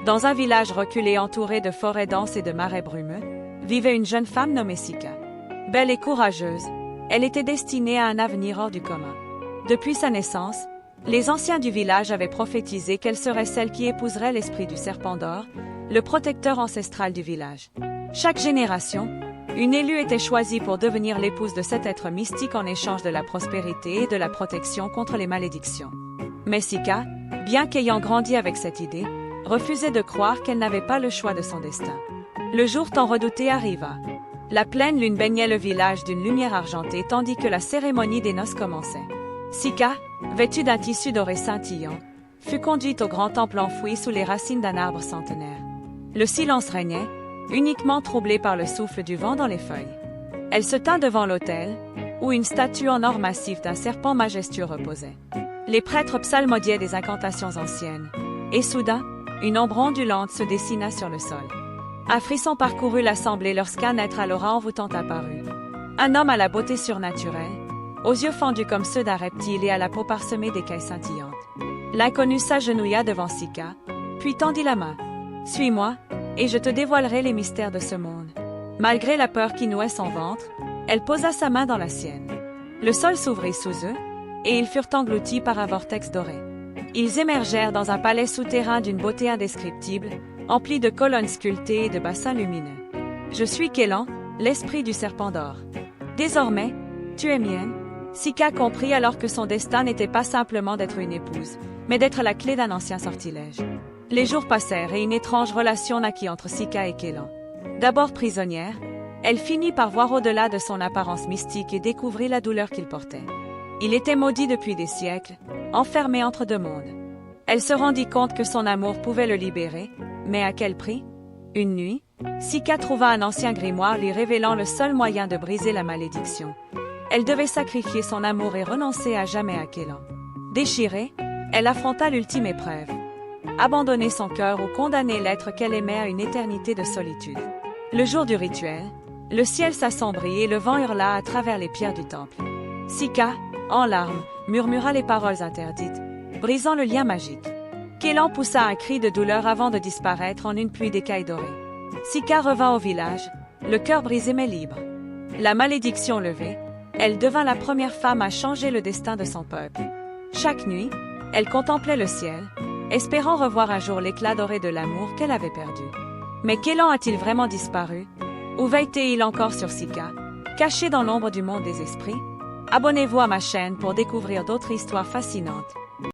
Dans un village reculé entouré de forêts denses et de marais brumeux, vivait une jeune femme nommée Sika. Belle et courageuse, elle était destinée à un avenir hors du commun. Depuis sa naissance, les anciens du village avaient prophétisé qu'elle serait celle qui épouserait l'esprit du serpent d'or, le protecteur ancestral du village. Chaque génération, une élue était choisie pour devenir l'épouse de cet être mystique en échange de la prospérité et de la protection contre les malédictions. Mais Sika, bien qu'ayant grandi avec cette idée, refusait de croire qu'elle n'avait pas le choix de son destin. Le jour tant redouté arriva. La pleine lune baignait le village d'une lumière argentée tandis que la cérémonie des noces commençait. Sika, vêtue d'un tissu doré scintillant, fut conduite au grand temple enfoui sous les racines d'un arbre centenaire. Le silence régnait, uniquement troublé par le souffle du vent dans les feuilles. Elle se tint devant l'autel, où une statue en or massif d'un serpent majestueux reposait. Les prêtres psalmodiaient des incantations anciennes, et soudain, une ombre ondulante se dessina sur le sol. Un frisson parcourut l'assemblée lorsqu'un être à l'aura envoûtante apparut. Un homme à la beauté surnaturelle, aux yeux fendus comme ceux d'un reptile et à la peau parsemée d'écailles scintillantes. L'inconnu s'agenouilla devant Sika, puis tendit la main. « Suis-moi, et je te dévoilerai les mystères de ce monde. » Malgré la peur qui nouait son ventre, elle posa sa main dans la sienne. Le sol s'ouvrit sous eux, et ils furent engloutis par un vortex doré. Ils émergèrent dans un palais souterrain d'une beauté indescriptible, empli de colonnes sculptées et de bassins lumineux. « Je suis Kélan, l'esprit du serpent d'or. Désormais, tu es mienne. » Sika comprit alors que son destin n'était pas simplement d'être une épouse, mais d'être la clé d'un ancien sortilège. Les jours passèrent et une étrange relation naquit entre Sika et Kélan. D'abord prisonnière, elle finit par voir au-delà de son apparence mystique et découvrit la douleur qu'il portait. Il était maudit depuis des siècles, enfermé entre deux mondes. Elle se rendit compte que son amour pouvait le libérer, mais à quel prix? Une nuit, Sika trouva un ancien grimoire lui révélant le seul moyen de briser la malédiction. Elle devait sacrifier son amour et renoncer à jamais à Kélan. Déchirée, elle affronta l'ultime épreuve. Abandonner son cœur ou condamner l'être qu'elle aimait à une éternité de solitude. Le jour du rituel, le ciel s'assombrit et le vent hurla à travers les pierres du temple. Sika, en larmes, murmura les paroles interdites, brisant le lien magique. Kélan poussa un cri de douleur avant de disparaître en une pluie d'écailles dorées. Sika revint au village, le cœur brisé mais libre. La malédiction levée, elle devint la première femme à changer le destin de son peuple. Chaque nuit, elle contemplait le ciel, espérant revoir un jour l'éclat doré de l'amour qu'elle avait perdu. Mais Kélan a-t-il vraiment disparu? Ou veille-t-il encore sur Sika, caché dans l'ombre du monde des esprits? Abonnez-vous à ma chaîne pour découvrir d'autres histoires fascinantes.